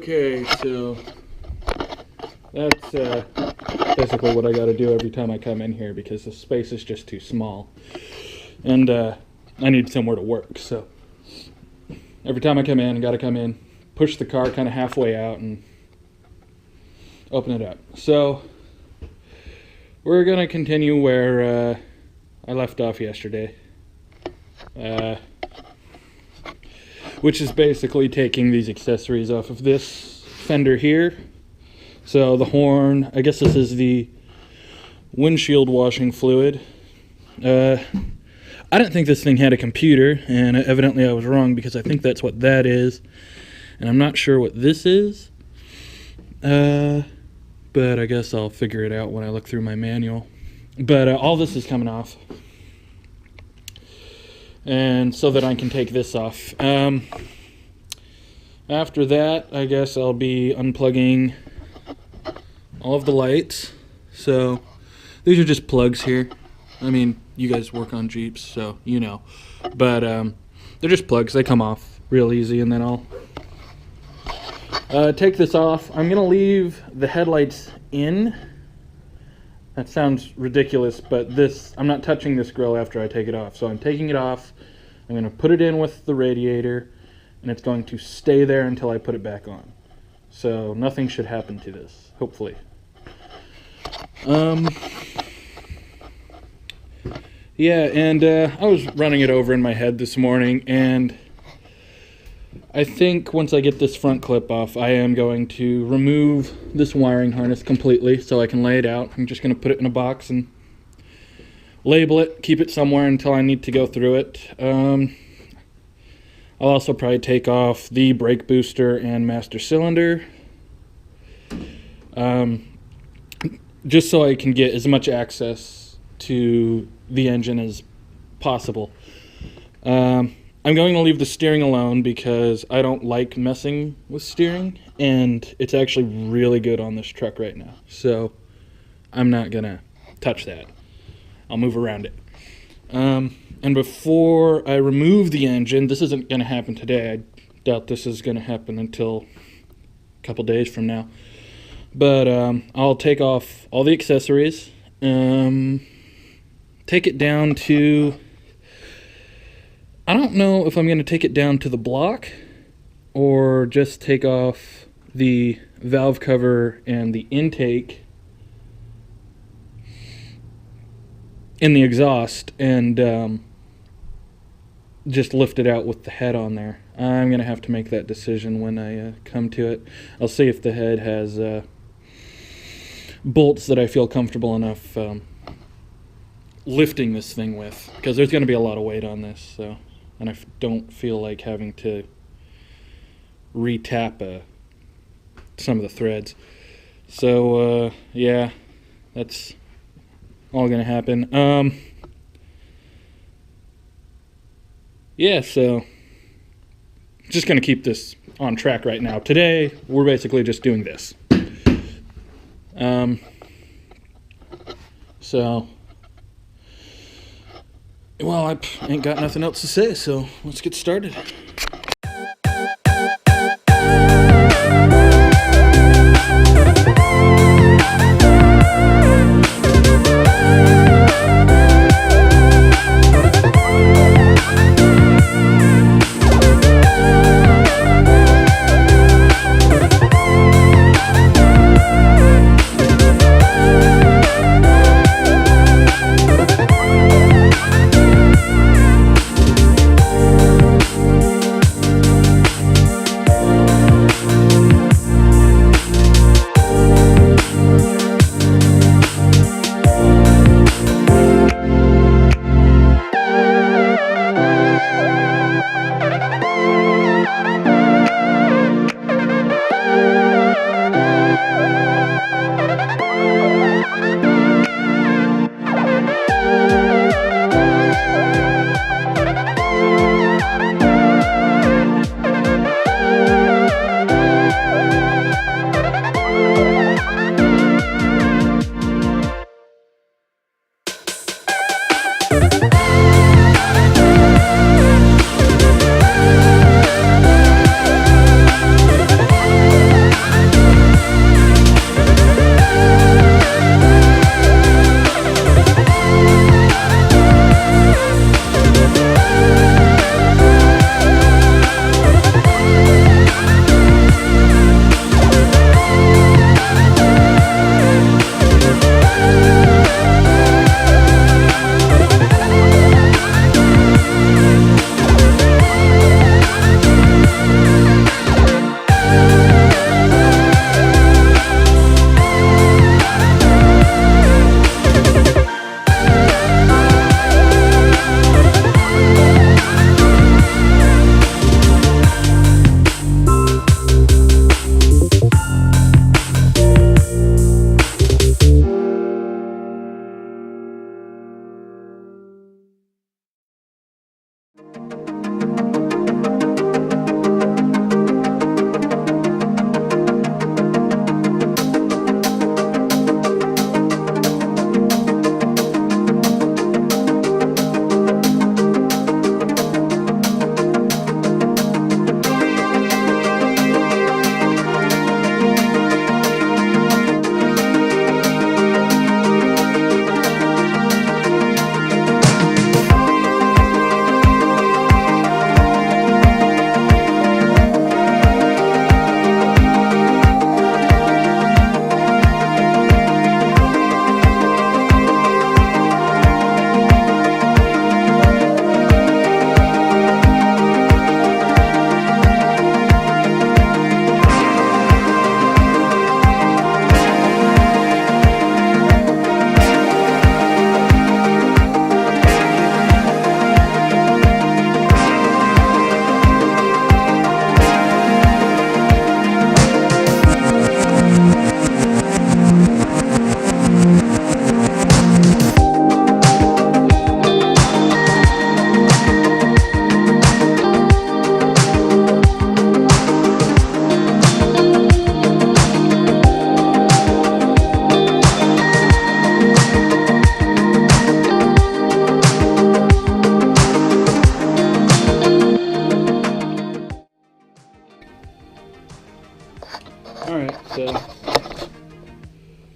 Okay, so that's basically what I got to do every time I come in here because the space is just too small, and I need somewhere to work. So every time I come in, I got to come in, push the car kind of halfway out, and open it up. So we're gonna continue where I left off yesterday, which is basically taking these accessories off of this fender here. So the horn, I guess this is the windshield washing fluid. I didn't think this thing had a computer, and evidently I was wrong because I think that's what that is, and I'm not sure what this is, but I guess I'll figure it out when I look through my manual. But all this is coming off, and so that I can take this off. After that, I guess I'll be unplugging all of the lights. So these are just plugs here. I mean, you guys work on Jeeps, so you know. But they're just plugs. They come off real easy, and then I'll take this off. I'm going to leave the headlights in. That sounds ridiculous, but I'm not touching this grill after I take it off. So I'm taking it off. I'm going to put it in with the radiator, and it's going to stay there until I put it back on. So nothing should happen to this, hopefully. Yeah, and I was running it over in my head this morning, and I think once I get this front clip off, I am going to remove this wiring harness completely so I can lay it out. I'm just going to put it in a box and label it, keep it somewhere until I need to go through it. I'll also probably take off the brake booster and master cylinder, just so I can get as much access to the engine as possible. I'm going to leave the steering alone because I don't like messing with steering, and it's actually really good on this truck right now. So I'm not going to touch that. I'll move around it. And before I remove the engine, this isn't going to happen today. I doubt this is going to happen until a couple days from now. But I'll take off all the accessories, take it down to, I don't know if I'm going to take it down to the block or just take off the valve cover and the intake in the exhaust and just lift it out with the head on there. I'm going to have to make that decision when I come to it. I'll see if the head has bolts that I feel comfortable enough lifting this thing with, because there's going to be a lot of weight on this, so, and I don't feel like having to re-tap some of the threads. So yeah, that's all going to happen. Yeah, so just going to keep this on track right now. Today, we're basically just doing this. So, well, I ain't got nothing else to say, so let's get started.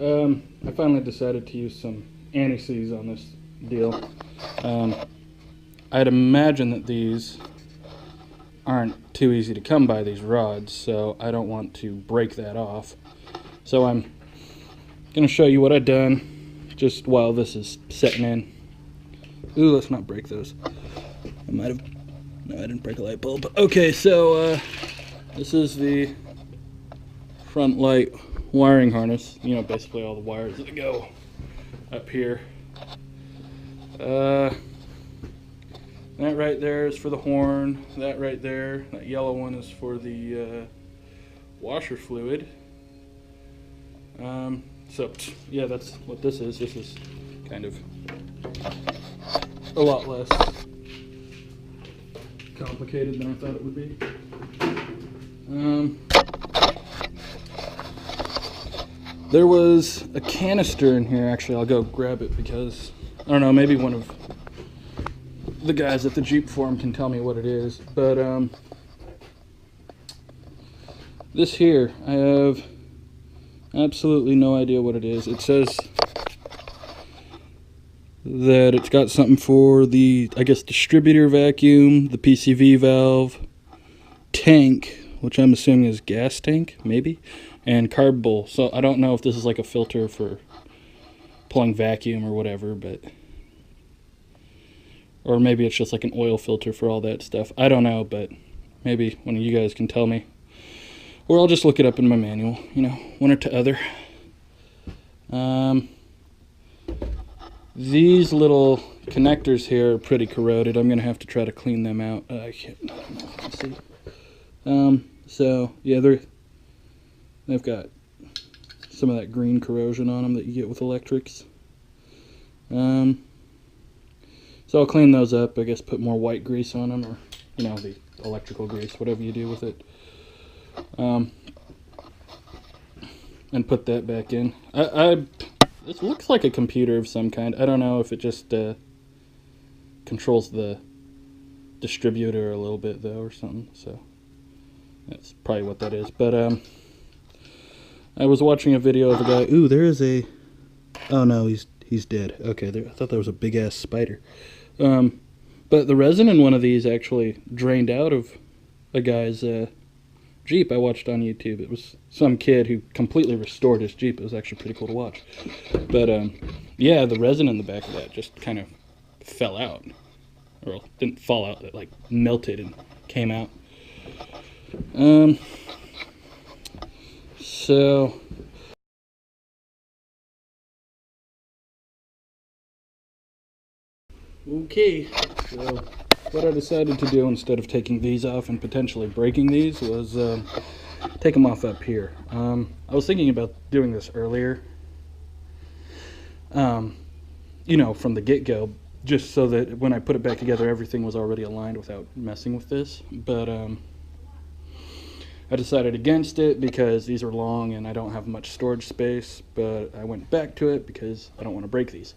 I finally decided to use some anti-seize on this deal. I'd imagine that these aren't too easy to come by, these rods, so I don't want to break that off. So I'm going to show you what I've done just while this is setting in. Ooh, let's not break those. I might have... No, I didn't break a light bulb. Okay, so this is the front light wiring harness. You know, basically all the wires that go up here. That right there is for the horn. That right there, that yellow one, is for the washer fluid. So yeah, that's what this is. This is kind of a lot less complicated than I thought it would be. There was a canister in here. Actually, I'll go grab it because I don't know, maybe one of the guys at the Jeep forum can tell me what it is. But this here, I have absolutely no idea what it is. It says that it's got something for the, I guess, distributor vacuum, the PCV valve, tank, which I'm assuming is gas tank, maybe, and carb bowl. So I don't know if this is like a filter for pulling vacuum or whatever, but, or maybe it's just like an oil filter for all that stuff. I don't know, but maybe one of you guys can tell me. Or I'll just look it up in my manual, you know, one or t'other. These little connectors here are pretty corroded. I'm going to have to try to clean them out. I don't know if you can see. So, yeah, they've got some of that green corrosion on them that you get with electrics. So I'll clean those up, I guess put more white grease on them, or, you know, the electrical grease, whatever you do with it. And put that back in. This looks like a computer of some kind. I don't know if it just controls the distributor a little bit though, or something. So that's probably what that is. But I was watching a video of a guy. Ooh, there is a. Oh no, he's dead. Okay, I thought there was a big ass spider. But the resin in one of these actually drained out of a guy's Jeep I watched on YouTube. It was some kid who completely restored his Jeep. It was actually pretty cool to watch. But yeah, the resin in the back of that just kind of fell out. Or didn't fall out, it like melted and came out. So okay, so what I decided to do instead of taking these off and potentially breaking these was take them off up here. I was thinking about doing this earlier, you know, from the get-go, just so that when I put it back together everything was already aligned without messing with this. But I decided against it because these are long and I don't have much storage space, but I went back to it because I don't want to break these.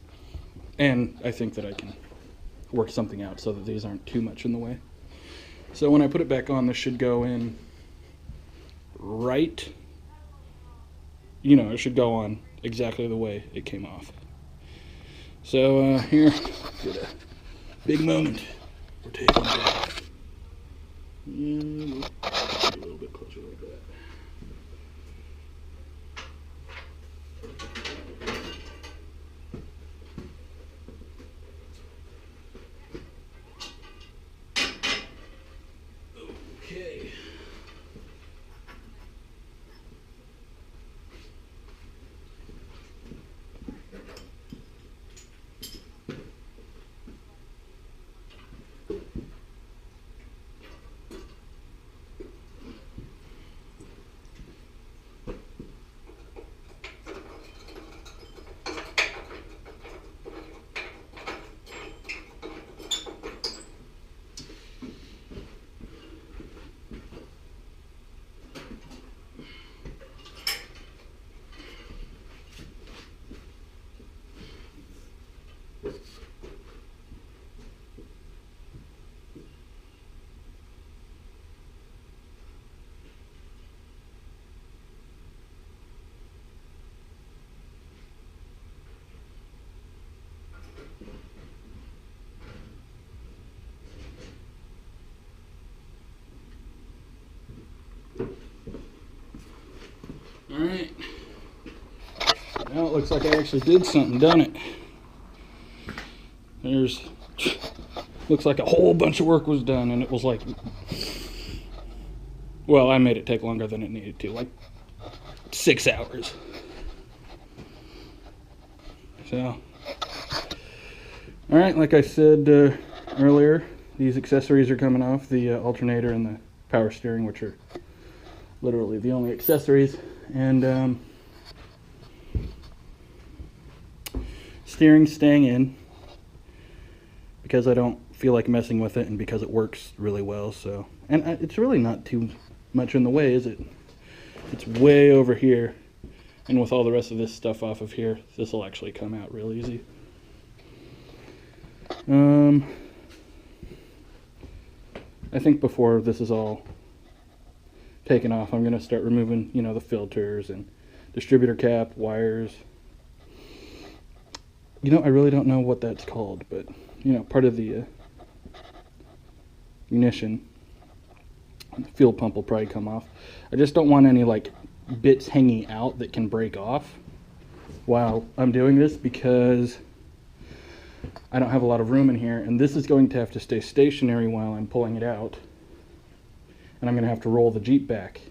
And I think that I can work something out so that these aren't too much in the way. So when I put it back on, this should go in right, you know, it should go on exactly the way it came off. So here, get a big moment. We're taking it off. And a little bit closer like that. Okay. Alright. Now it looks like I actually did something, doesn't it? Looks like a whole bunch of work was done, and it was like, well, I made it take longer than it needed to, like 6 hours. So, alright, like I said earlier, these accessories are coming off, the alternator and the power steering, which are literally the only accessories, and steering staying in because I don't feel like messing with it and because it works really well. So, and it's really not too much in the way, is it? It's way over here, and with all the rest of this stuff off of here, this will actually come out real easy. I think before this is all taken off, I'm going to start removing, you know, the filters and distributor cap, wires. You know, I really don't know what that's called, but, you know, part of the ignition, the fuel pump will probably come off. I just don't want any, like, bits hanging out that can break off while I'm doing this, because I don't have a lot of room in here, and this is going to have to stay stationary while I'm pulling it out, and I'm going to have to roll the Jeep back.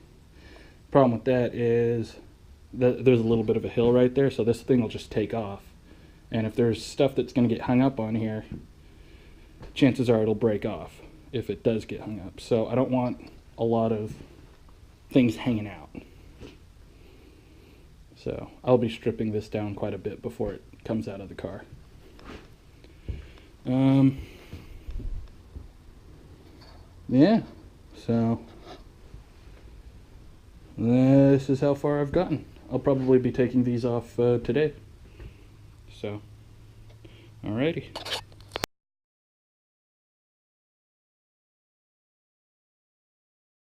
Problem with that is that there's a little bit of a hill right there, so this thing will just take off. And if there's stuff that's going to get hung up on here, chances are it'll break off if it does get hung up. So I don't want a lot of things hanging out. So I'll be stripping this down quite a bit before it comes out of the car. Yeah, so this is how far I've gotten. I'll probably be taking these off today. So, alrighty.